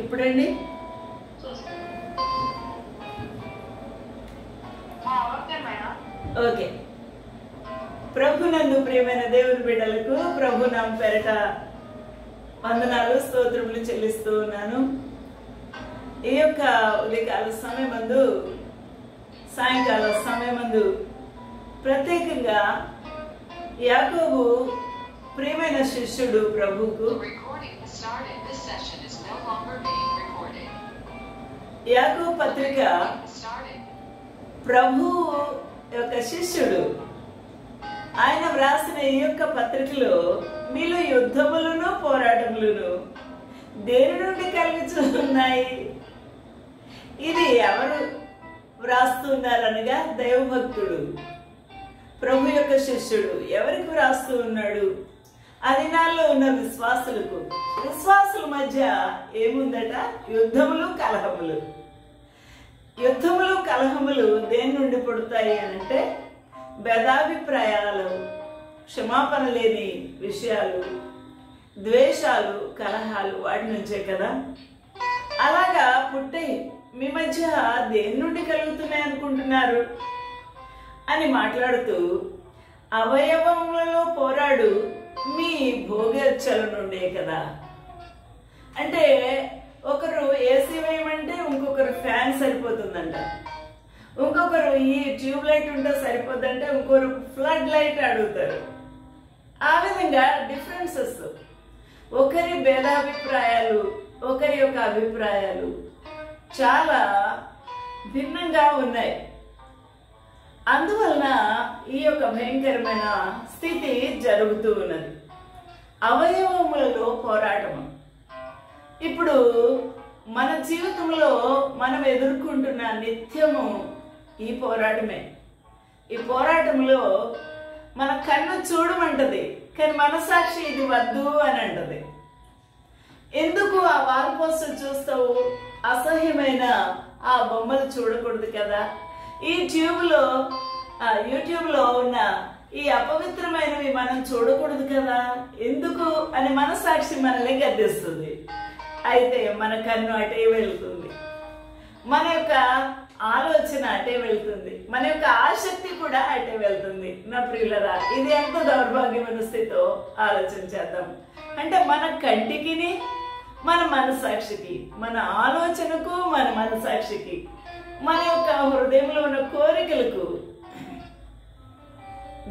ఇప్పుడండి okay. ప్రభునందు ప్రియమైన దేవుని బిడ్డలకు ప్రభు నామ పేరట వందనాలు స్తోత్రములు చెల్లిస్తూ ఉన్నాను. ఈ యొక్క ఉదయకాల సమయమందు సాయంకాల సమయమందు ప్రత్యేకంగా యాకోబు ప్రియమైన శిష్యుడు ప్రభువుకు యాకోబు పత్రిక ప్రభు యొక్క శిష్యుడు ఆయన వ్రాసిన ఈ యొక్క పత్రికలో మీలో యుద్ధములను పోరాటములను దేని నుండి కలుగుతున్నాయి? ఇది ఎవరు వ్రాస్తున్నారనగా దైవభక్తుడు ప్రభు యొక్క శిష్యుడు ఎవరికి వ్రాస్తూ ఉన్నాడు? ఆ దినాల్లో ఉన్న విశ్వాసుల మధ్య ఏముందట? యుద్ధములు కలహములు. యుద్ధములు కలహములు దేని నుండి పుడతాయి అంటే భేదాభిప్రాయాలు, క్షమాపణ లేని విషయాలు, ద్వేషాలు, కలహాలు, వాటి నుంచే కదా. అలాగా పుట్టే మీ మధ్య దేని నుండి కలుగుతున్నాయి అనుకుంటున్నారు అని మాట్లాడుతూ అవయవములలో పోరాడు మీ భోగేచ్ఛల నుండే కదా. అంటే ఒకరు ఏసీ వేయమంటే ఇంకొకరు ఫ్యాన్ సరిపోతుందంట, ఇంకొకరు ఈ ట్యూబ్ లైట్ ఉంటే సరిపోద్దంటే ఇంకొకరు ఫ్లడ్ లైట్ అడుగుతారు. ఆ విధంగా డిఫరెన్సెస్, ఒకరి భేదాభిప్రాయాలు, ఒకరి యొక్క అభిప్రాయాలు చాలా భిన్నంగా ఉన్నాయి. అందువలన ఈ యొక్క భయంకరమైన స్థితి జరుగుతూ ఉన్నది. అవయవములలో పోరాటము. ఇప్పుడు మన జీవితంలో మనం ఎదుర్కొంటున్న నిత్యము ఈ పోరాటమే. ఈ పోరాటంలో మన కన్ను చూడమంటది, కానీ మనసాక్షి ఇది వద్దు అని అంటది. ఎందుకు ఆ వాల్ పోస్టర్ చూస్తావు? అసహ్యమైన ఆ బొమ్మలు చూడకూడదు కదా. ఈ యూట్యూబ్లో ఉన్న ఈ అపవిత్రమైనవి మనం చూడకూడదు కదా. ఎందుకు అని మనసాక్షి మనల్ని గద్దిస్తుంది. అయితే మన కన్ను అటే వెళ్తుంది, మన యొక్క ఆలోచన అటే వెళ్తుంది, మన యొక్క ఆసక్తి కూడా అటే వెళ్తుంది. నా ప్రియులరా, ఇది ఎంత దౌర్భాగ్యమైన స్థితితో ఆలోచన చేద్దాం. అంటే మన కంటికి, మన మనసాక్షికి, మన ఆలోచనకు, మన మనసాక్షికి, మన యొక్క హృదయంలో ఉన్న కోరికలకు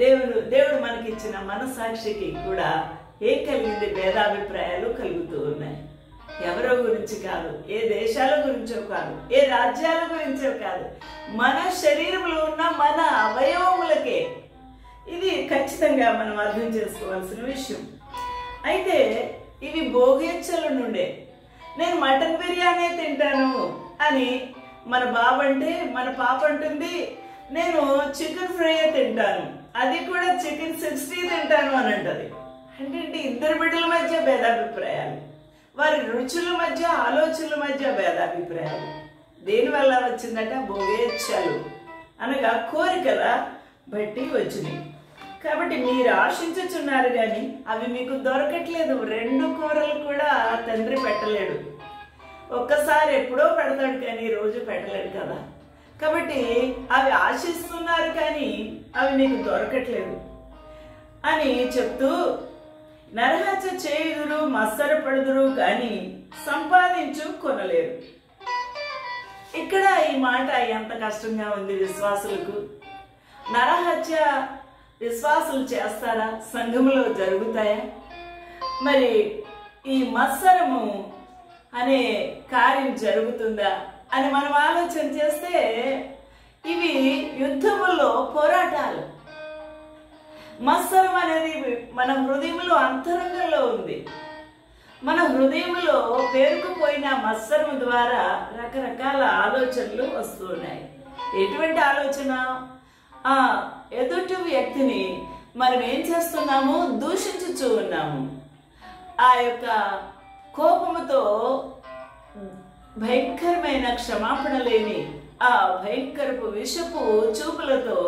దేవుడు మనకిచ్చిన మనసాక్షికి కూడా ఏం కలిగింది? భేదాభిప్రాయాలు కలుగుతూ ఉన్నాయి. ఎవరో గురించి కాదు, ఏ దేశాల గురించో కాదు, ఏ రాజ్యాల గురించో కాదు, మన శరీరంలో ఉన్న మన అవయవములకే. ఇది ఖచ్చితంగా మనం అర్థం చేసుకోవాల్సిన విషయం. అయితే ఇవి భోగేచ్ఛల నుండే. నేను మటన్ బిర్యానీ తింటాను అని మన మన పాప అంటుంది, నేను చికెన్ ఫ్రై తింటాను, అది కూడా చికెన్ 60 తింటాను అని అంటది. అంటే ఇద్దరు బిడ్డల మధ్య భేదాభిప్రాయాలు, వారి రుచుల మధ్య, ఆలోచనల మధ్య భేదాభిప్రాయాలు. దేనివల్ల వచ్చిందట? భోగేచ్ఛలు అనగా కోరికల బట్టి వచ్చినాయి. కాబట్టి మీరు ఆశించుచున్నారు కానీ అవి మీకు దొరకట్లేదు. 2 కూరలు కూడా తండ్రి పెట్టలేడు. ఒక్కసారి ఎప్పుడో పెడతాడు కానీ రోజు పెట్టలేడు కదా. కాబట్టి అవి ఆశిస్తున్నారు కానీ అవి మీకు దొరకట్లేదు అని చెప్తూ, నరహత్య చేయుదురు, మత్సరపడుదురు కానీ సంపాదించు కొనలేరు. ఇక్కడ ఈ మాట ఎంత కష్టంగా ఉంది విశ్వాసులకు. నరహత్య విశ్వాసులు చేస్తారా? సంఘములో జరుగుతాయా? మరి ఈ మత్సరము అనే కార్యం జరుగుతుందా అని మనం ఆలోచన చేస్తే ఇవి యుద్ధముల్లో పోరాటాలు. మత్సరం అనేది మన హృదయంలో అంతరంగంలో ఉంది. మన హృదయంలో పేరుకుపోయిన మత్సరం ద్వారా రకరకాల ఆలోచనలు వస్తున్నాయి. ఎటువంటి ఆలోచన? ఎదుటి వ్యక్తిని మనం ఏం చేస్తున్నాము? దూషించుచూ ఉన్నాము. ఆ యొక్క కోపముతో, భయంకరమైన క్షమాపణ లేని ఆ భయంకరపు విషపు చూపులతో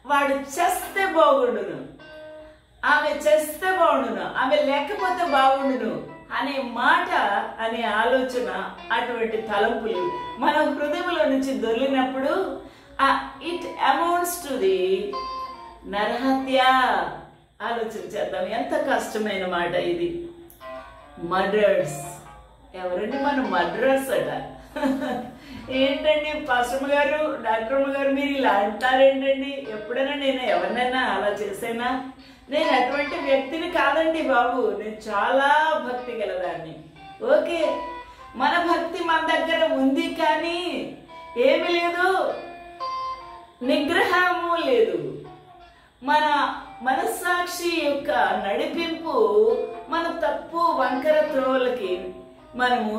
వాడు చేస్తే బాగుండును ఆమె చేస్తే బాగుండును, ఆమె లేకపోతే బాగుండును అనే మాట, అనే ఆలోచన, అటువంటి తలంపులు మన హృదయంలో నుంచి దొర్లినప్పుడు ఇట్ అమౌంట్స్ టు ది నరహత్య. ఆలోచన చేద్దాం, ఎంత కష్టమైన మాట ఇది. మర్డర్స్. ఎవరండి మనం మర్డరర్స్ అట? ఏంటండి పాస్టమ్మ గారు, డాక్టర్మ్మ గారు, మీరు ఇలా అంటారేంటండి? ఎప్పుడైనా నేను ఎవరినైనా అలా చేసేనా? నేను అటువంటి వ్యక్తిని కాదండి బాబు, నేను చాలా భక్తి గలదాన్ని. ఓకే, మన భక్తి మన దగ్గర ఉంది, కానీ ఏమి లేదు, నిగ్రహము లేదు. మన మనస్సాక్షి యొక్క నడిపింపు మన తప్పు వంకర త్రోవలకి మనము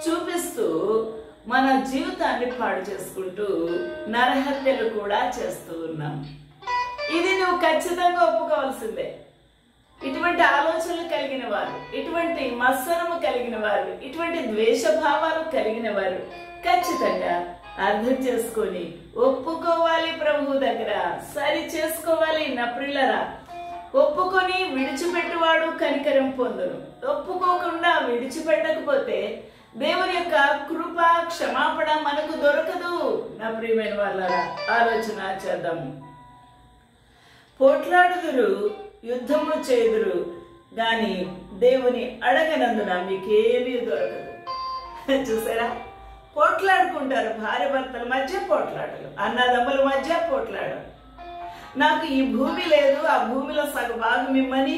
చూపిస్తూ మన జీవితాన్ని పాడు చేసుకుంటూ నరహత్యలు కూడా చేస్తూ ఉన్నాం. ఇది నువ్వు ఖచ్చితంగా ఒప్పుకోవాల్సిందే. ఇటువంటి ఆలోచనలు కలిగిన వారు, ఇటువంటి మత్సరము కలిగిన వారు, ఇటువంటి ద్వేషభావాలు కలిగిన వారు ఖచ్చితంగా అర్థం చేసుకొని ఒప్పుకోవాలి, ప్రభు దగ్గర సరి చేసుకోవాలి. నా ప్రియులరా, ఒప్పుకొని విడిచిపెట్టువాడు కనికరం పొందును. ఒప్పుకోకుండా విడిచిపెట్టకపోతే దేవుని యొక్క కృప, క్షమాపణ మనకు దొరకదు. నా ప్రియమైన వాళ్ళరా, ఆలోచన చేద్దాము. పోట్లాడుదురు, యుద్ధము చేదురు, గాని దేవుని అడగనందున మీకేమీ దొరకదు. చూసారా, పోట్లాడుకుంటారు, భార్య భర్తల మధ్య పోట్లాడలు, అన్నదమ్ముల మధ్య పోట్లాడలు. నాకు ఈ భూమి లేదు, ఆ భూమిలో సగం భాగం ఇమ్మని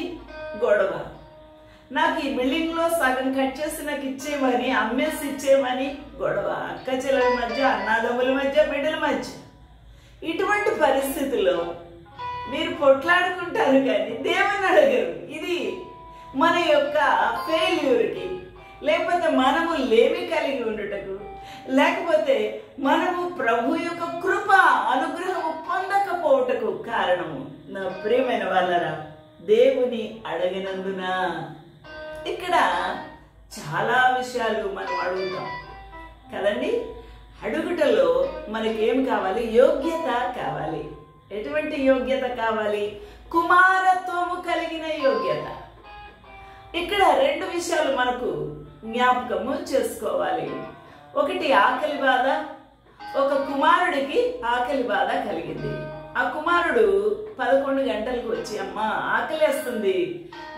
గొడవ. నాకు ఈ బిల్డింగ్ లో సగం కట్ చేసి నాకు ఇచ్చేయమని, అమ్మేసి ఇచ్చేయమని గొడవ. అక్క చెల్లెల మధ్య, అన్నదమ్ముల మధ్య, బిడ్డల మధ్య. ఇటువంటి పరిస్థితుల్లో మీరు పొట్లాడుకుంటారు కానీ దేవుని అడగరు. ఇది మన యొక్క ఫెయిల్యూర్కి, లేకపోతే మనము లేమి కలిగి ఉండుటకు, లేకపోతే మనము ప్రభు యొక్క కృప, అనుగ్రహము పొందకపోవటకు కారణము. నా ప్రియమైన వాళ్ళరా, దేవుని అడగనందున. ఇక్కడ చాలా విషయాలు మనం అడుగుతాం కదండి. అడుగుటలో మనకేం కావాలి? యోగ్యత కావాలి. ఎటువంటి యోగ్యత కావాలి? కుమారత్వము కలిగిన యోగ్యత. ఇక్కడ రెండు విషయాలు మనకు జ్ఞాపకము చేసుకోవాలి. ఒకటి ఆకలి బాధ. ఒక కుమారుడికి ఆకలి బాధ కలిగింది. ఆ కుమారుడు 11 గంటలకు వచ్చి, అమ్మా ఆకలేస్తుంది,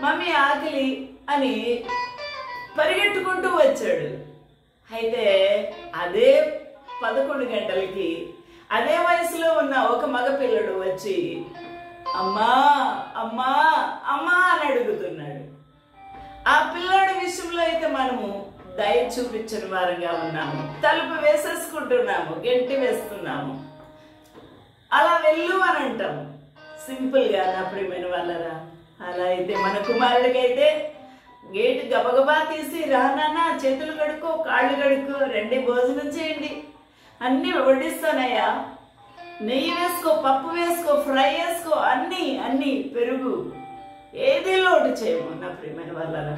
మమ్మీ ఆకలి అని పరిగెట్టుకుంటూ వచ్చాడు. అయితే అదే 11 గంటలకి అదే వయసులో ఉన్న ఒక మగపిల్లడు వచ్చి అమ్మా అమ్మా అమ్మా అని అడుగుతున్నాడు. ఆ పిల్లాడి విషయంలో అయితే మనము దయ చూపించిన వారంగా ఉన్నాము. తలుపు వేసేసుకుంటున్నాము, గంటి వేస్తున్నాము, అలా వెళ్ళు అని అంటాము సింపుల్ గా. నా ప్రియమైన వాళ్ళరా, అలా అయితే మన కుమారుడికి అయితే గేటు గబగబా తీసి, రానా చేతులు కడుక్కో, కాళ్ళు కడుక్కో, రండి భోజనం చేయండి, అన్ని వడ్డిస్తానయ్యా, నెయ్యి వేసుకో, పప్పు వేసుకో, ఫ్రై వేసుకో, అన్ని పెరుగు, ఏది లోటు చేయము. నా ప్రియమైన వాళ్ళరా,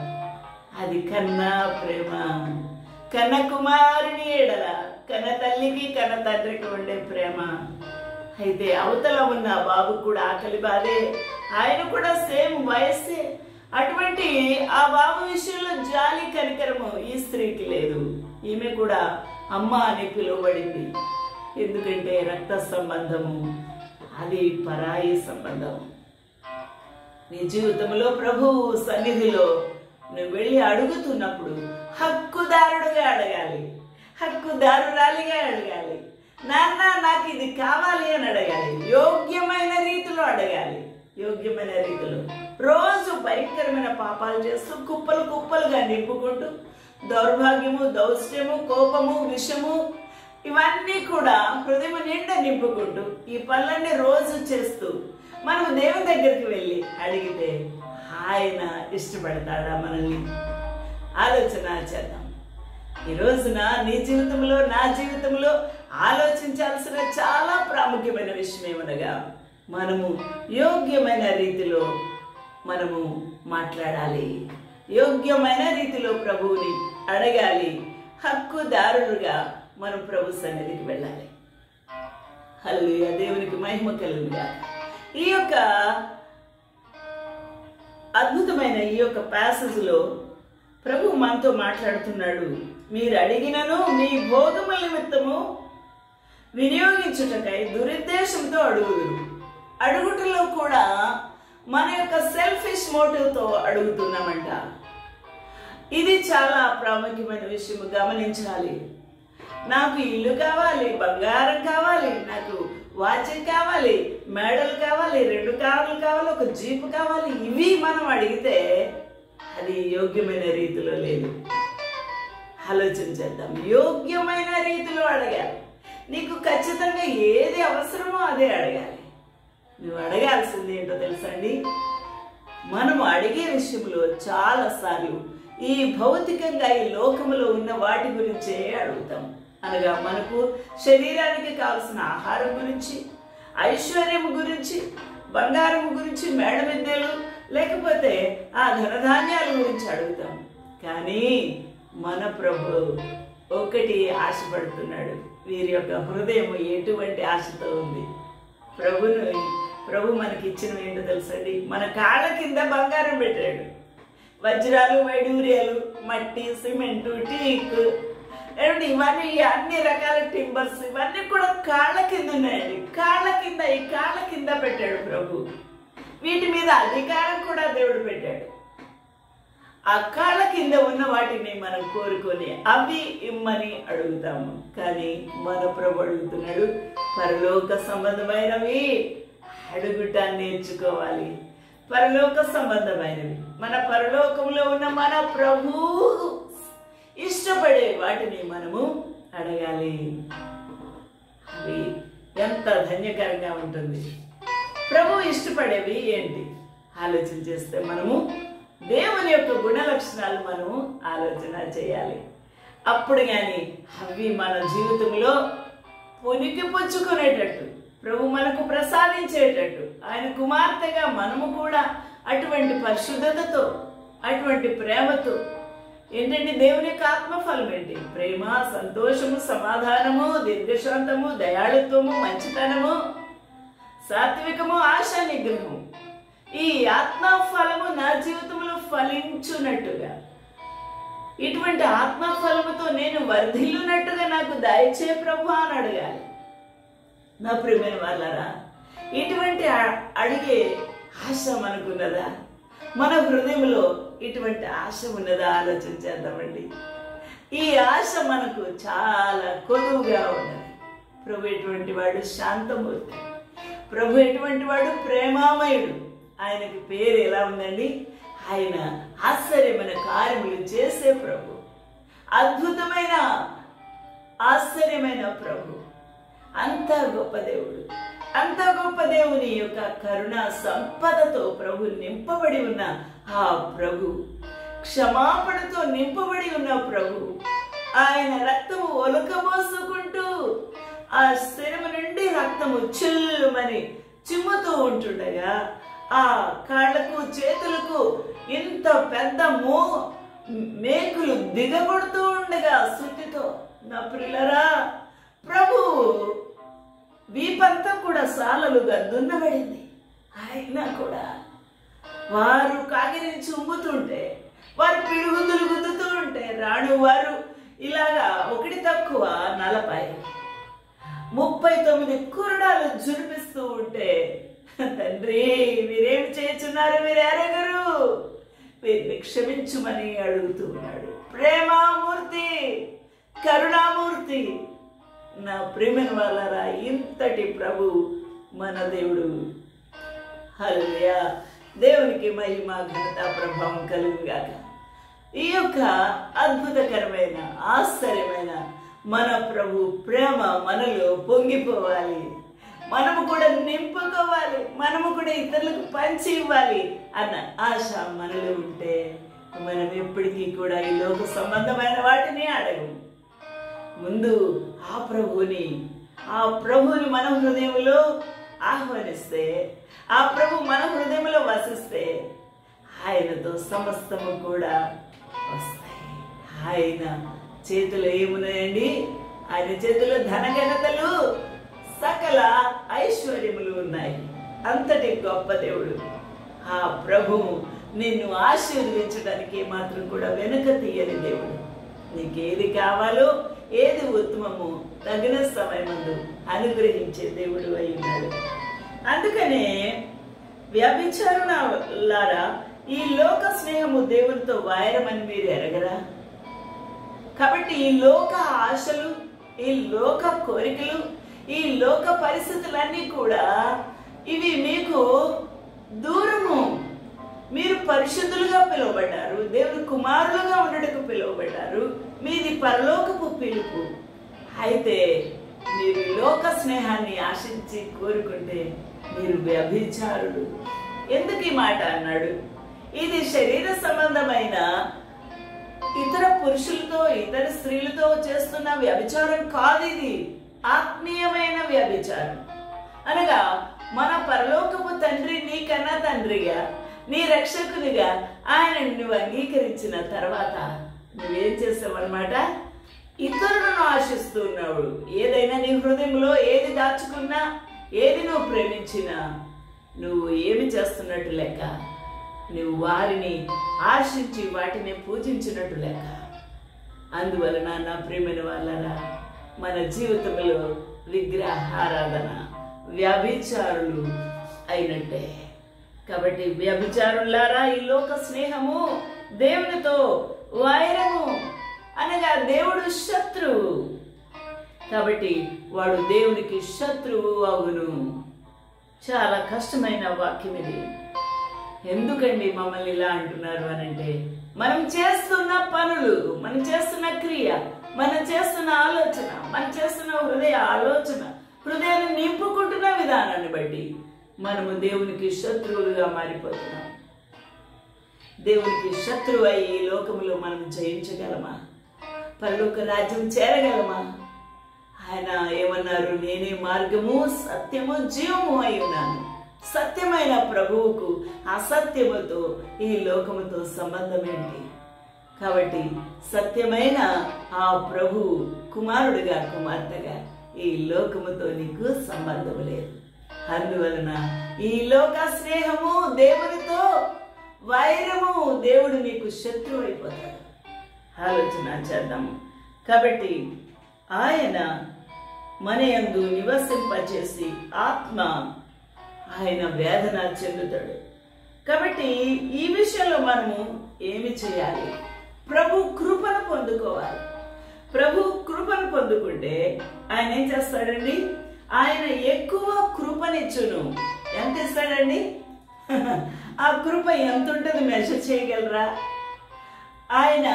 అది కన్నా ప్రేమ. కన్న కుమారుని ఎడల కన్న తల్లికి కన్న తండ్రికి ఉండే ప్రేమ. అయితే అవతల ఉన్న బాబు కూడా ఆకలి బాధే, ఆయన కూడా సేమ్ వయస్సే. అటువంటి ఆ బాబు విషయంలో జాలి కనికరము ఈ స్త్రీకి లేదు. ఈమె కూడా అమ్మ అని పిలువబడింది. ఎందుకంటే రక్త సంబంధము, అది పరాయి సంబంధం. నీ జీవితంలో ప్రభువు సన్నిధిలో నువ్వు వెళ్ళి అడుగుతున్నప్పుడు హక్కుదారుడుగా అడగాలి, హక్కుదారురాలిగా అడగాలి. నాన్న నాకు ఇది కావాలి అని అడగాలి. యోగ్యమైన రీతిలో అడగాలి. యోగ్యమైన రీతిలో. రోజు భయంకరమైన పాపాలు చేస్తూ కుప్పలు కుప్పలుగా నింపుకుంటూ దౌర్భాగ్యము, దౌష్ట్యము, కోపము, విషము, ఇవన్నీ కూడా హృదయం నిండా నింపుకుంటూ ఈ పనులన్నీ రోజు చేస్తూ మనం దేవుని దగ్గరికి వెళ్ళి అడిగితే ఆయన ఇష్టపడతాడా మనల్ని? ఆలోచన చేద్దాం. ఈ రోజున నీ జీవితంలో, నా జీవితంలో ఆలోచించాల్సిన చాలా ప్రాముఖ్యమైన విషయం ఏమనగా, మనము యోగ్యమైన రీతిలో మనము మాట్లాడాలి, యోగ్యమైన రీతిలో ప్రభువుని అడగాలి, హక్కుదారులుగా మనం ప్రభు సన్నిధికి వెళ్ళాలి. హల్లెలూయా, దేవునికి మహిమ కలుగుగా. ఈ యొక్క అద్భుతమైన ఈ యొక్క ప్యాసేజ్లో ప్రభు మనతో మాట్లాడుతున్నాడు. మీరు అడిగినను మీ భోగముల నిమిత్తము వినియోగించుటకై దురుద్దేశంతో అడుగుదురు. అడుగుటలో కూడా మన యొక్క సెల్ఫిష్ మోటివ్తో అడుగుతున్నామంట. ఇది చాలా ప్రాముఖ్యమైన విషయం, గమనించాలి. నాకు ఇల్లు కావాలి, బంగారం కావాలి, నాకు వాచ్ కావాలి, మెడల్ కావాలి, 2 కార్లు కావాలి, ఒక జీప్ కావాలి, ఇవి మనం అడిగితే అది యోగ్యమైన రీతిలో లేదు. ఆలోచన చేద్దాం. యోగ్యమైన రీతిలో అడగాలి. నీకు ఖచ్చితంగా ఏది అవసరమో అదే అడగాలి. నువ్వు అడగాల్సింది ఏంటో తెలుసండి, మనం అడిగే విషయంలో చాలాసార్లు ఈ భౌతికంగా ఈ లోకములో ఉన్న వాటి గురించే అడుగుతాం. అనగా మనకు శరీరానికి కావలసిన ఆహారం గురించి, ఐశ్వర్యం గురించి, బంగారం గురించి, మేడ విద్యలు, లేకపోతే ఆ ధనధాన్యాల గురించి అడుగుతాం. కానీ మన ప్రభు ఒకటి ఆశపడుతున్నాడు. వీరి యొక్క హృదయం ఎటువంటి ఆశతో ఉంది? ప్రభు మనకి ఇచ్చినవి ఏంటో తెలుసండి, మన కాళ్ళ కింద బంగారం పెట్టాడు. వజ్రాలు, వైడూర్యాలు, మట్టి, సిమెంటు, టీక్, ఇవన్నీ అన్ని రకాల టింబర్స్, ఇవన్నీ కూడా కాళ్ళ కింద ఉన్నాయండి. ఈ కాళ్ళ కింద పెట్టాడు ప్రభు. వీటి మీద అధికారం కూడా దేవుడు పెట్టాడు. ఆ కాళ్ళ కింద ఉన్న వాటిని మనం కోరుకొని అవి ఇమ్మని అడుగుతాము. కానీ మన ప్రభు అడుగుతున్నాడు, పరలోక సంబంధమైనవి అడుగుట నేర్చుకోవాలి. పరలోక సంబంధమైనవి, మన పరలోకంలో ఉన్న మన ప్రభు ఇష్టపడే వాటిని మనము అడగాలి. అవి ఎంత ధన్యకరంగా ఉంటుంది. ప్రభు ఇష్టపడేవి ఏంటి ఆలోచన చేస్తే మనము దేవుని యొక్క గుణ లక్షణాలు మనము ఆలోచన చేయాలి. అప్పుడు కానీ అవి మన జీవితంలో పునికి పుచ్చుకునేటట్టు, ప్రభు మనకు ప్రసాదించేటట్టు, ఆయన కుమార్తెగా మనము కూడా అటువంటి పరిశుద్ధతతో, అటువంటి ప్రేమతో, ఏంటంటే దేవుని యొక్క ఆత్మఫలం ఏంటి? ప్రేమ, సంతోషము, సమాధానము, దీర్ఘశాంతము, దయాళుత్వము, మంచితనము, సాత్వికము, ఆశా నిగ్రహము. ఈ ఆత్మఫలము నా జీవితంలో ఫలించున్నట్టుగా, ఇటువంటి ఆత్మఫలముతో నేను వర్ధిల్లునట్టుగా నాకు దయచే ప్రభు అని అడగాలి. నా ప్రియమైన వాళ్ళారా, ఇటువంటి అడిగే ఆశ మనకున్నదా? మన హృదయంలో ఇటువంటి ఆశ ఉన్నదా? ఆలోచన చేద్దామండి. ఈ ఆశ మనకు చాలా కొలువుగా ఉన్నది. ప్రభు ఎటువంటి వాడు? శాంతమూర్తి. ప్రభు ఎటువంటి వాడు? ప్రేమామయుడు. ఆయనకి పేరు ఎలా ఉందండి? ఆయన ఆశ్చర్యమైన కార్యములు చేసే ప్రభు, అద్భుతమైన ఆశ్చర్యమైన ప్రభు, అంత గొప్ప దేవుడు. అంత గొప్ప దేవుని యొక్క కరుణ సంపదతో ప్రభు నింపబడి ఉన్న ఆ ప్రభు, క్షమాపణతో నింపబడి ఉన్న ప్రభు, ఆయన రక్తము ఒలకబోసుకుంటూ ఆ శిరము నుండి రక్తము చిల్లుమని చిమ్ముతూ ఉంటుండగా, ఆ కాళ్లకు చేతులకు ఇంత పెద్ద మేకులు దిగబడుతూ ఉండగా శుద్ధితో, నా ప్రియులరా, ప్రభు వీపంతా కూడా సాలలుగా దున్నబడింది. అయినా కూడా వారు కాగిరించి ఉమ్ముతుంటే, వారు పిడుగుతులు గుద్దుతూ ఉంటే, రాణు వారు ఇలాగా 1 తక్కువ 40 39 కురడాలు జునిపిస్తూ ఉంటే, తండ్రి వీరేమి చేస్తున్నారు, వీరెరగరు, వీరిని క్షమించుమని అడుగుతూ ఉన్నాడు. ప్రేమామూర్తి, కరుణామూర్తి. నా ప్రియమైన వాళ్ళరా, ఇంతటి ప్రభు మన దేవుడు. హల్లెలూయా. దేవునికి మహిమ, ఘనత, ప్రభావం కలుగుగాక. ఈ యొక్క అద్భుతకరమైన, ఆశ్చర్యమైన మన ప్రభు ప్రేమ మనలో పొంగిపోవాలి. మనము కూడా నింపుకోవాలి, మనము కూడా ఇతరులకు పంచి ఇవ్వాలి అన్న ఆశ మనలో ఉంటే మనం ఎప్పటికీ కూడా ఈ లోక సంబంధమైన వాటిని అడగము. ముందు ఆ ప్రభువుని మన హృదయంలో ఆహ్వానిస్తే, ఆ ప్రభు మన హృదయంలో వసిస్తే ఆయనతో సమస్తము కూడా వస్తాయి. ఆయన చేతిలో ఏమున్నాయండి? ఆయన చేతిలో ధనఘనతలు, సకల ఐశ్వర్యములు ఉన్నాయి. అంతటి గొప్ప దేవుడు. ఆ ప్రభువు నిన్ను ఆశీర్వదించడానికి మాత్రం కూడా వెనుక తీయని దేవుడు. నీకేది కావాలో, ఏది ఉత్తమము తగిన సమయమందు అనుగ్రహించే దేవుడు అయి ఉన్నాడు. అందుకనే వ్యభిచారులారా, ఈ లోక స్నేహము దేవునితో వైరమని మీరు ఎరగరా? కాబట్టి ఈ లోక ఆశలు, ఈ లోక కోరికలు, ఈ లోక పరిస్థితులన్నీ కూడా ఇవి మీకు దూరము. మీరు పరిశుద్ధులుగా పిలువబడ్డారు, దేవుని కుమారులుగా ఉండటకు పిలువబడ్డారు. మీది పరలోకపు పిలుపు. అయితే మీరు లోక స్నేహాన్ని ఆశించి కోరుకుంటే మీరు వ్యభిచారులు. ఎందుకు ఈ మాట అన్నాడు? ఇది శరీర సంబంధమైన ఇతర పురుషులతో, ఇతర స్త్రీలతో చేస్తున్న వ్యభిచారం కాదు. ఇది ఆత్మీయమైన వ్యభిచారం. అనగా మన పరలోకపు తండ్రి నీకన్నా తండ్రిగా, నీ రక్షకునిగా ఆయన నువ్వు అంగీకరించిన తర్వాత నువ్వేం చేసావు అన్నమాట? ఇతరులను ఆశిస్తున్నావు. ఏదైనా నీ హృదయంలో ఏది దాచుకున్నా, ఏది నువ్వు ప్రేమించినా నువ్వు ఏమి చేస్తున్నట్టు లెక్క? నువ్వు వారిని ఆశించి వాటిని పూజించినట్టు లెక్క. అందువలన నా ప్రియమైన వాళ్ళరా, మన జీవితంలో విగ్రహారాధన వ్యభిచారులు అయినట్టే. కాబట్టి వ్యభిచారులారా, ఈ లోక స్నేహము దేవునితో వైరము. అనగా దేవుడు శత్రువు. కాబట్టి వాడు దేవునికి శత్రువు అగును. చాలా కష్టమైన వాక్యం ఇది. ఎందుకండి మమ్మల్ని ఇలా అంటున్నారు అనంటే, మనం చేస్తున్న పనులు, మనం చేస్తున్న క్రియ, మనం చేస్తున్న ఆలోచన, మనం చేస్తున్న హృదయాన్ని నింపుకుంటున్న విధానాన్ని బట్టి మనము దేవునికి శత్రువులుగా మారిపోతున్నాం. దేవునికి శత్రువు అయి ఈ లోకములో మనం జయించగలమా? పరలోక రాజ్యం చేరగలమా? ఆయన ఏమన్నారు? నేనే మార్గము, సత్యము, జీవము అయి ఉన్నాను. సత్యమైన ప్రభువుకు అసత్యముతో, ఈ లోకముతో సంబంధం ఏంటి? కాబట్టి సత్యమైన ఆ ప్రభు కుమారుడిగా, కుమార్తెగా ఈ లోకముతో నీకు సంబంధం లేదు. అందువలన ఈ లోక స్నేహము దేవునితో వైరము. దేవుడు నీకు శత్రువు అయిపోతాడు. ఆలోచన చేద్దాము. కాబట్టి ఆయన మన యందు నివసింపచేసి ఆత్మ ఆయన వేదన చెందుతాడు. కాబట్టి ఈ విషయంలో మనము ఏమి చేయాలి? ప్రభు కృపను పొందుకోవాలి. ప్రభు కృపను పొందుకుంటే ఆయన ఏం చేస్తాడండి? ఆయన ఎక్కువ కృపనిచ్చును. ఎంత ఇస్తాడండి? ఆ కృప ఎంత ఉంటుంది మెజర్ చేయగలరా? ఆయన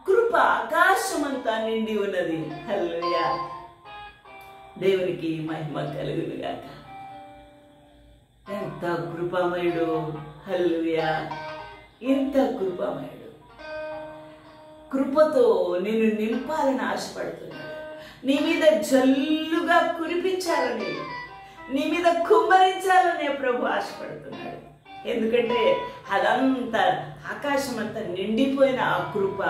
కృప ఆకాశమంతా నిండి ఉన్నది. హల్లెలూయా, దేవునికి మహిమ కలుగును గాక. ఎంత కృపామయుడు! హల్లెలూయా, ఇంత కృపామయుడు. కృపతో నిన్ను నింపాలని ఆశపడుతున్నాడు. నీ మీద జల్లుగా కురిపించాలని, నీ మీద కుమ్మరించాలనే ప్రభు ఆశపడుతున్నాడు. ఎందుకంటే అదంతా ఆకాశం అంతా నిండిపోయిన ఆ కృప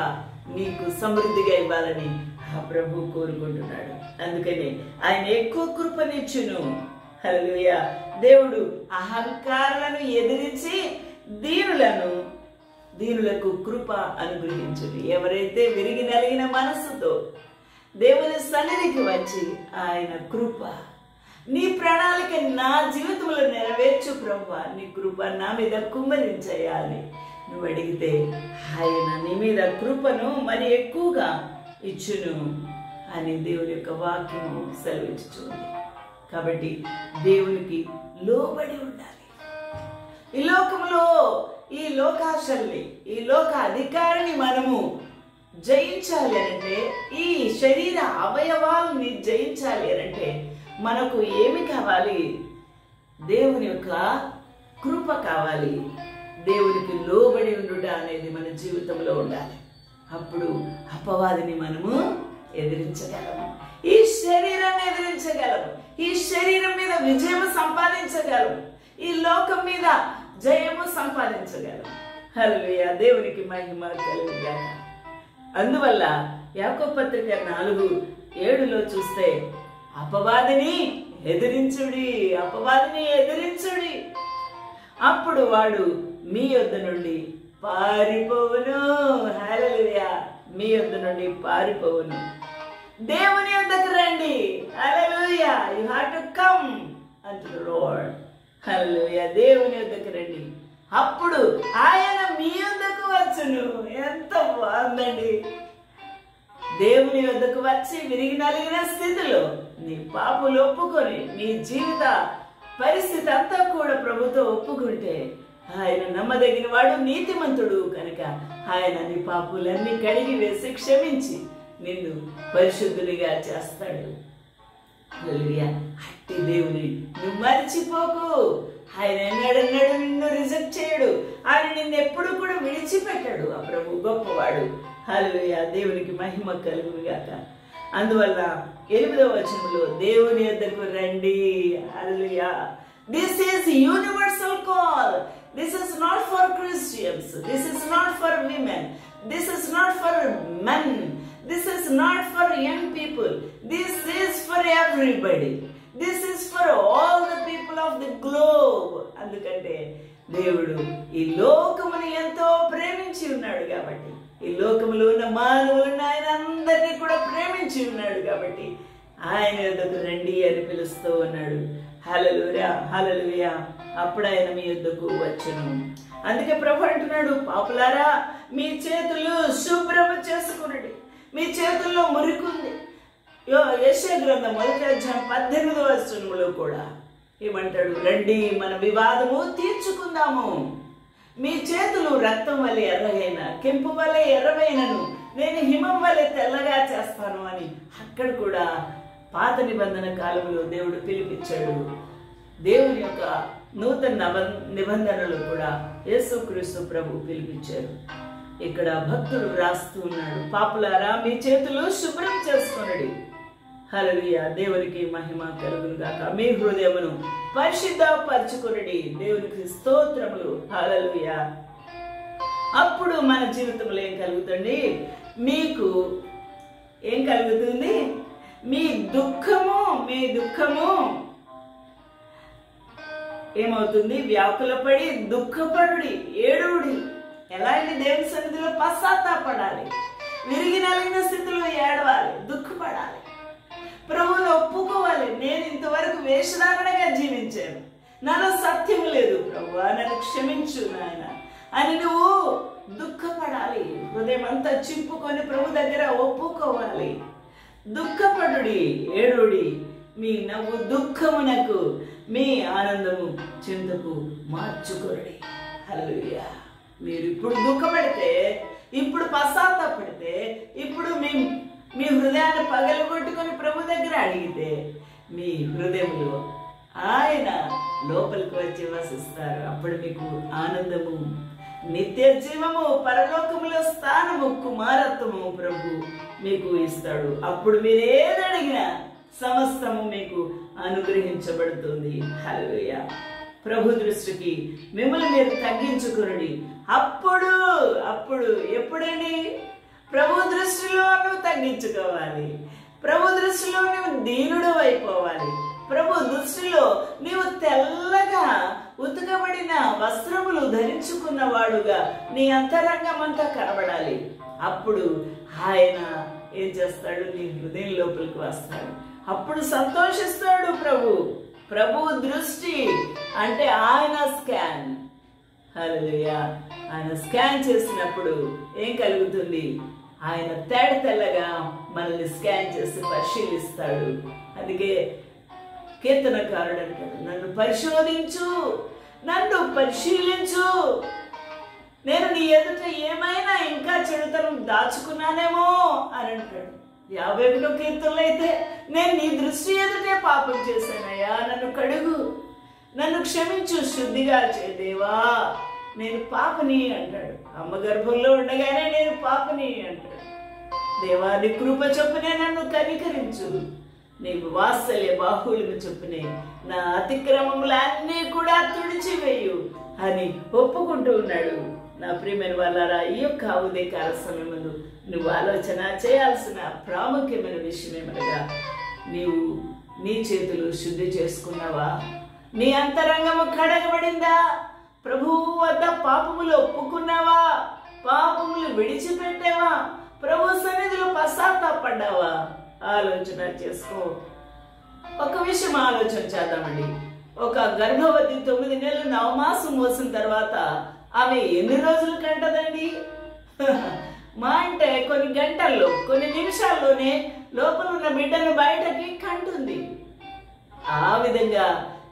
నీకు సమృద్ధిగా ఇవ్వాలని ఆ ప్రభు కోరుకుంటున్నాడు. అందుకని ఆయన ఎక్కువ కృపనిచ్చును. హల్లెలూయా. దేవుడు అహంకారులను ఎదిరించి దీనులకు కృప అనుగ్రహించును. ఎవరైతే విరిగి నలిగిన మనస్సుతో దేవుని సన్నిధికి వచ్చి ఆయన కృప, నీ ప్రణాళిక నా జీవితంలో నెరవేర్చు ప్రభువా, నీ కృప నా మీద కుమ్మరించేయాలి నువ్వు అడిగితే ఆయన నీ మీద కృపను మరి ఎక్కువగా ఇచ్చును అని దేవుని యొక్క వాక్యము సెలవిచ్చుతుంది. కాబట్టి దేవునికి లోబడి ఉండాలి. ఈ లోకంలో ఈ లోకాశల్ని, ఈ లోక అధికారిని మనము జయించాలి అనంటే, ఈ శరీర అవయవాలని జయించాలి అనంటే మనకు ఏమి కావాలి? దేవుని యొక్క కృప కావాలి. దేవునికి లోబడి ఉండుట అనేది మన జీవితంలో ఉండాలి. అప్పుడు అపవాదిని మనము ఎదిరించగలము. ఈ శరీరాన్ని ఎదిరించగలము. ఈ శరీరం మీద విజయము సంపాదించగలము. ఈ లోకం మీద జయము సంపాదించగలము. హల్లెలూయా, దేవునికి మహిమ కలుగుగాక. అందువల్ల యాకోబు పత్రిక 4:7 చూస్తే అపవాదిని ఎదిరించుడి, అపవాదిని ఎదిరించుడి, అప్పుడు వాడు మీ యొద్ద నుండి పారిపోవును. హల్లెలూయా. మీ యొద్ద నుండి పారిపోవును. దేవుని యొద్దకు రండి. హల్లెలూయా. You have to come unto the lord. హల్లెలూయా. దేవుని యొద్దకు రండి, అప్పుడు ఆయన మీ యొద్దకు వచ్చును. ఎంత బాగుందండి. దేవుని యొద్దకు వచ్చి విరిగి నలిగిన స్థితిలో నీ పాపులు ఒప్పుకొని నీ జీవిత పరిస్థితి అంతా కూడా ప్రభుతో ఒప్పుకుంటే ఆయన నమ్మదగిన వాడు, నీతిమంతుడు కనుక ఆయన నీ పాపులన్నీ కడిగి వేసి క్షమించి నిన్ను పరిశుద్ధునిగా చేస్తాడు. హల్లెలూయా. అట్టి దేవుని నువ్వు మర్చిపోకు. ఆయన ఎన్నడన్నాడు నిన్ను రిజెక్ట్ చేయడు. ఆయన నిన్ను ఎప్పుడు కూడా విడిచిపెట్టాడు. ఆ ప్రభు గొప్పవాడు. హల్లెలూయా. దేవునికి మహిమ కలుగును గాక. అందువల్ల 8వ వచనంలో దేవుని యొద్దకు రండి. Hallelujah. This is universal call. This is not for Christians. This is not for women. This is not for men. This is not for young people. This is for everybody. This is for all the people of the globe. అందుకంటే దేవుడు ఈ లోకముని ఎంతో ప్రేమించి ఉన్నాడు కాబట్టి, ఈ లోకములో ఉన్న మానవులను ఆయన అందరినీ కూడా ప్రేమించి ఉన్నాడు కాబట్టి ఆయన యొద్దకు రండి అని పిలుస్తూ ఉన్నాడు. హల్లెలూయా. హల్లెలూయా. అప్పుడు ఆయన మీ యొద్దకు వచ్చును. అందుకే ప్రభు అంటున్నాడు, పాపులారా మీ చేతులు శుభ్రము చేసుకునండి. మీ చేతుల్లో మురికుంది. యెషయా గ్రంథం 1వ అధ్యాయం 18వ వచనంలో కూడా ఏమంటాడు? రండి మన వివాదము తీర్చుకుందాము. మీ చేతులు రక్తం వలె ఎర్రగైన, కెంపు వలె ఎర్రవైనను నేను హిమం వలె తెల్లగా చేస్తాను అని అక్కడ కూడా పాత నిబంధన కాలంలో దేవుడు పిలిపించాడు. దేవుని యొక్క నూతన నిబంధనలు కూడా యేసుక్రీస్తు ప్రభు పిలిపించారు. ఇక్కడ భక్తుడు రాస్తూ ఉన్నాడు, పాపులారా మీ చేతులు శుభ్రం చేసుకొనండి. హల్లెలూయా. దేవునికి మహిమ కలుగును గాక. మీ హృదయమును పరిశుద్ధపరచుకొనండి. దేవునికి స్తోత్రములు. హల్లెలూయా. అప్పుడు మన జీవితంలో ఏం కలుగుతుంది? మీకు ఏం కలుగుతుంది? మీ దుఃఖము ఏమవుతుంది? వ్యాకులపడి దుఃఖపడుడి, ఏడుడి. ఎలా అండి? దేవుని సన్నిధిలో పశ్చాత్తాపడాలి, విరిగి నలిగిన స్థితిలో ఏడవాలి, దుఃఖపడాలి, ప్రభువును ఒప్పుకోవాలి. నేను ఇంతవరకు వేషధారణగా జీవించాను, నాలో సత్యం లేదు ప్రభువా, నన్ను క్షమించు నాయన అని నువ్వు దుఃఖపడాలి. హృదయం అంతా చింపుకొని ప్రభు దగ్గర ఒప్పుకోవాలి. దుఃఖపడుడి, ఏడుడి. మీ నవ్వు దుఃఖమునకు, మీ ఆనందము చింతకు మార్చుకోండి. హల్లెలూయా. మీరు ఇప్పుడు దుఃఖపడితే, ఇప్పుడు పశ్చాత్తాపడితే, ఇప్పుడు మీ హృదయాన్ని పగలగొట్టుకొని ప్రభు దగ్గర అడిగితే మీ హృదయంలో ఆయన లోపలికి వచ్చి వసిస్తారు. అప్పుడు మీకు ఆనందము, నిత్య జీవము, పరలోకములో స్థానము, కుమారత్వము ప్రభు మీకు ఇస్తాడు. అప్పుడు మీరు ఏది అడిగినా సమస్తము మీకు అనుగ్రహించబడుతుంది. హల్లెలూయా. ప్రభు దృష్టికి మిమ్మల్ని మీరు తగ్గించుకునండి. అప్పుడు ఎప్పుడండి? ప్రభు దృష్టిలో నువ్వు తగ్గించుకోవాలి. ప్రభు దృష్టిలో నువ్వు దీనుడు అయిపోవాలి. ప్రభు దృష్టిలో నీవు తెల్లగా ఉతకబడిన వస్త్రములు ధరించుకున్న వాడుగా నీ అంతరంగం అంతా కనబడాలి. అప్పుడు ఆయన ఏం చేస్తాడు? నీ హృదయం లోపలికి వస్తాడు. అప్పుడు సంతోషిస్తాడు ప్రభు దృష్టి అంటే ఆయన స్కాన్. హల్లెలూయా. ఆయన స్కాన్ చేసినప్పుడు ఏం కలుగుతుంది? ఆయన తెల్లగా మనల్ని స్కాన్ చేసి పరిశీలిస్తాడు. అందుకే కీర్తనకారుడు అంటాడు, నన్ను పరిశోధించు, నన్ను పరిశీలించు, నేను నీ ఎదుట ఏమైనా ఇంకా చెడుతనం దాచుకున్నానేమో అని అంటాడు. 51వ కీర్తనలో అయితే, నేను నీ దృష్టి ఎదుటే పాపం చేశానయ్యా, నన్ను కడుగు, నన్ను క్షమించు, శుద్ధిగా చే దేవా, నేను పాపని అంటాడు. అమ్మ గర్భంలో ఉండగానే నేను పాపని అంటాడు. దేవా నీ కృప చొప్పునే నన్ను కనికరించు, నీవు వాత్సల్య బాహుళ్యము చొప్పునే నా అతిక్రమములన్నీ కూడా తుడిచివేయు అని ఒప్పుకుంటూ ఉన్నాడు. నా ప్రియమైన వాళ్ళారా, ఈ యొక్క ఉదయకాల సమయములో నువ్వు ఆలోచన చేయాల్సిన ప్రాముఖ్యమైన విషయం ఏమనగా, నీవు నీ చేతులు శుద్ధి చేసుకున్నావా? నీ అంతరంగము కడగబడిందా? ప్రభువు వద్ద పాపములు ఒప్పుకున్నావా? పాపములు విడిచిపెట్టావా? ప్రభు సన్నిధిలో పశ్చాత్తాపడ్డావా? ఆలోచన చేసుకో. ఒక విషయం ఆలోచన చేద్దామండి. ఒక గర్భవతి 9 నెలలు నవమాసం మోసిన తర్వాత ఆమె ఎన్ని రోజులు కంటదండి? మా అంటే కొన్ని గంటల్లో, కొన్ని నిమిషాల్లోనే లోపల ఉన్న బిడ్డను బయటకి కంటుంది. ఆ విధంగా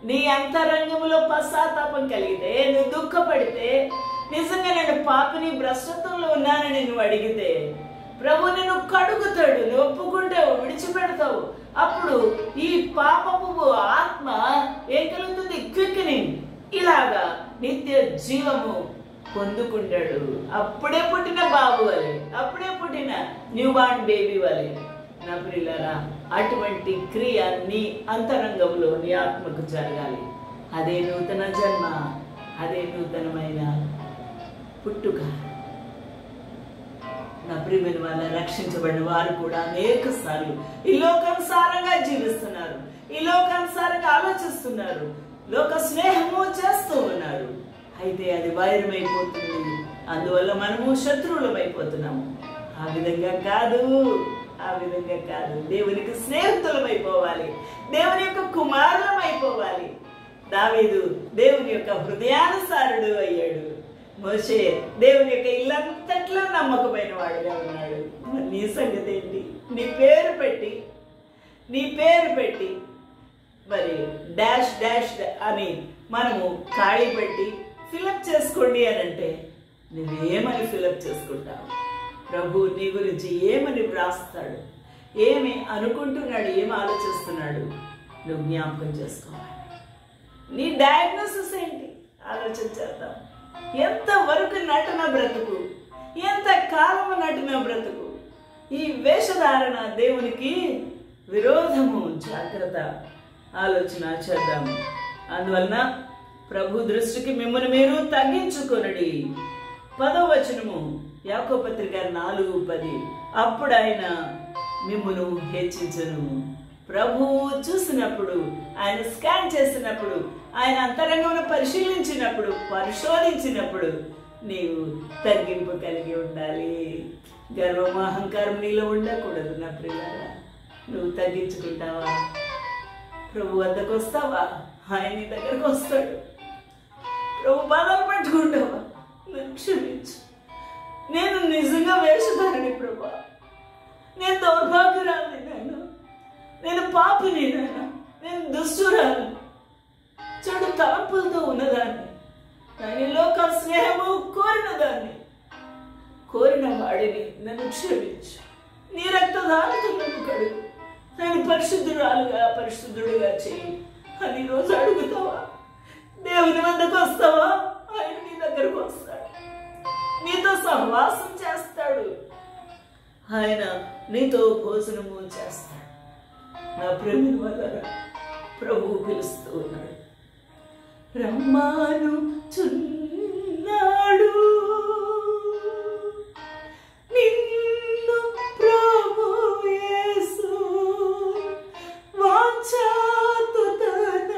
నీ అంతరంగంలో పశ్చాత్తాపం కలిగితే, నువ్వు దుఃఖపడితే, నిజంగా నేను పాపిని భ్రష్టత్వంలో ఉన్నానని నువ్వు అడిగితే ప్రభు నిన్ను కడుగుతాడు. నువ్వు ఒప్పుకుంటావు, విడిచిపెడతావు. అప్పుడు ఈ పాపపు ఆత్మ ఏం కలుగుతుంది? క్విక్నింగ్, ఇలాగా నిత్య జీవము పొందుకుంటాడు. అప్పుడే పుట్టిన బాబు వలె, అప్పుడే పుట్టిన న్యూ బార్న్ బేబీ వలె. నా ప్రియులారా, అటువంటి క్రియ నీ అంతరంగంలో నీ ఆత్మకు జరగాలి. అదే నూతన జన్మ, అదే నూతనమైన పుట్టుక. నా ప్రియమైన వాళ్ళ రక్షించబడిన వారు కూడా అనేక సార్లు ఈ లోకానుసారంగా జీవిస్తున్నారు, ఈ లోకానుసారంగా ఆలోచిస్తున్నారు, లోక స్నేహము చేస్తూ ఉన్నారు. అయితే అది వైరమైపోతుంది. అందువల్ల మనము శత్రువులం అయిపోతున్నాము. ఆ విధంగా కాదు, ఆ విధంగా కాదు. దేవునికి స్నేహితులం అయిపోవాలి, దేవుని యొక్క కుమారులం అయిపోవాలి. దావీదు దేవుని యొక్క హృదయానుసారుడు అయ్యాడు. మోషే దేవుని యొక్క ఇల్లంతట్లో నమ్మకమైన వాడుగా ఉన్నాడు. మరి నీ సంగతి ఏంటి? నీ పేరు పెట్టి మరి డాష్ డాష్ అని మనము ఖాళీ పెట్టి ఫిలప్ చేసుకోండి అని అంటే నువ్వేమని ఫిలప్ చేసుకుంటావు? ప్రభు నీ గురించి ఏమని వ్రాస్తాడు, ఏమి అనుకుంటున్నాడు, ఏమి ఆలోచిస్తున్నాడు, నువ్వు జ్ఞాపకం చేసుకోవాలి. నీ డయాగ్నోసిస్ ఏంటి? ఆలోచన చేద్దాం. ఎంతవరకు నటన బ్రతుకు, ఎంత కాలము నటన బ్రతుకు. ఈ వేషధారణ దేవునికి విరోధము. జాగ్రత్త, ఆలోచన చేద్దాము. అందువలన ప్రభు దృష్టికి మిమ్మల్ని మీరు తగ్గించుకొనుడి. 10వ వచనము యాకోబు పత్రిక 4:10. అప్పుడు ఆయన మిమ్మును హెచ్చించును. ప్రభువు చూసినప్పుడు, ఆయన స్కాన్ చేసినప్పుడు, ఆయన అంతరంగంలో పరిశోధించినప్పుడు నీవు తగ్గింపు కలిగి ఉండాలి. గర్వం, అహంకారం నీలో ఉండకూడదు. నా ప్రియులారా, నువ్వు తగ్గించుకుంటావా? ప్రభు వద్దకు వస్తావా? ఆయన నీ దగ్గరకు వస్తాడు. ప్రభు పాదాలు పట్టుకుంటావా? నన్ను క్షమించు, నేను నిజంగా వేషధారిని ప్రభా, నేను దౌర్భాగ్యురాలిని నాయన, నేను పాపిని నాయన, నేను దుష్టురాలిని, చెడు తలంపులతో ఉన్నదాన్ని, నేను లోక స్నేహము కోరిన వాడిని, నన్ను క్షమించు, నీ రక్తదానితో నన్ను కడుగు, నేను పరిశుద్ధుడుగా చెయ్యి అని ఈరోజు అడుగుతావా? దేవుని వద్దకు వస్తావా? ఆయన నీ దగ్గరకు వస్తాడు, నీతో సహవాసం చేస్తాడు, ఆయన నీతో భోజనము చేస్తాడు. నా ప్రేమ వల్ల ప్రభువు పిలుస్తూ ఉన్నాడు. రమ్మాను చున్నాడు నిన్ను ప్రభు యేసు, వాంఛాతు తన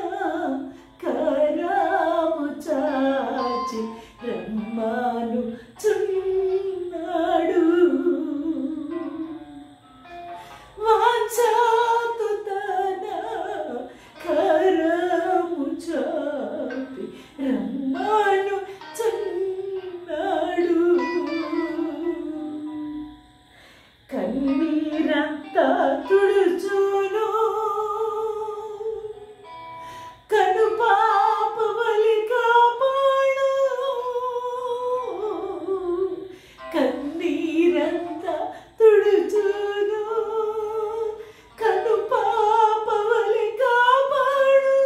కరము చాచి రమ్మాను చున్నాడు, వాంఛాతు తన కరము చాపి రమ్మాను చున్నాడు. కన్నీరంతా తుడుచును, కను పాపవలి కాపాడు, కన్నీరంతా తుడుచును, కను పాపవలి కాపాడు,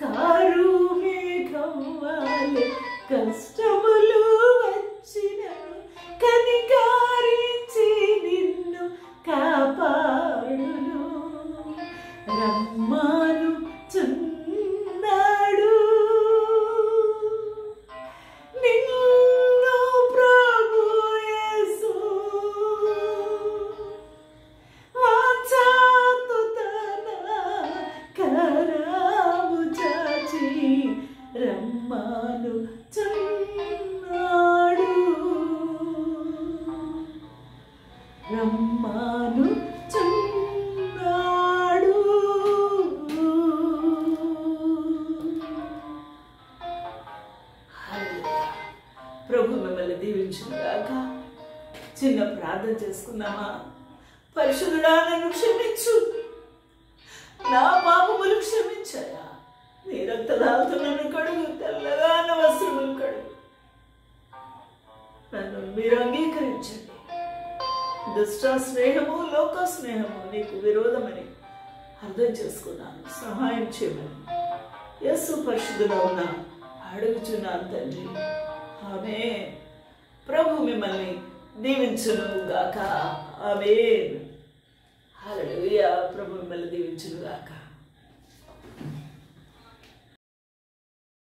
కారు మేఘం వలె కష్టములు వచ్చినను కనికరించి నిన్ను కాపాడును, రమ్మాను చున్నాడు నిన్ను ప్రభు యేసు, వాంఛాతు తన కరము చాచి రమ్మాను ప్రభు మిమ్మల్ని దీవించును గాక. చిన్న ప్రార్థన చేసుకుందామా? పరిశుద్ధుడా, నన్ను క్షమించు, నా పాపములు క్షమించాయా. నీ రక్తదాలతో నన్ను కడుగు, తెల్లగా నా వస్త్రములు కడుగు. నన్ను మీరు అంగీకరించండి. దుష్ట స్నేహము, లోక స్నేహము నీకు విరోధమని అర్థం చేసుకున్నాను. సహాయం చేయమని యేసు పరిశుద్ధుడవున అడుగుచున్నాను తండ్రి. ఆమేన్. ప్రభు మిమ్మల్ని దీవించును గాక. ఆమేన్. హల్లెలూయా. ప్రభు మిమ్మల్ని దీవించును గాక.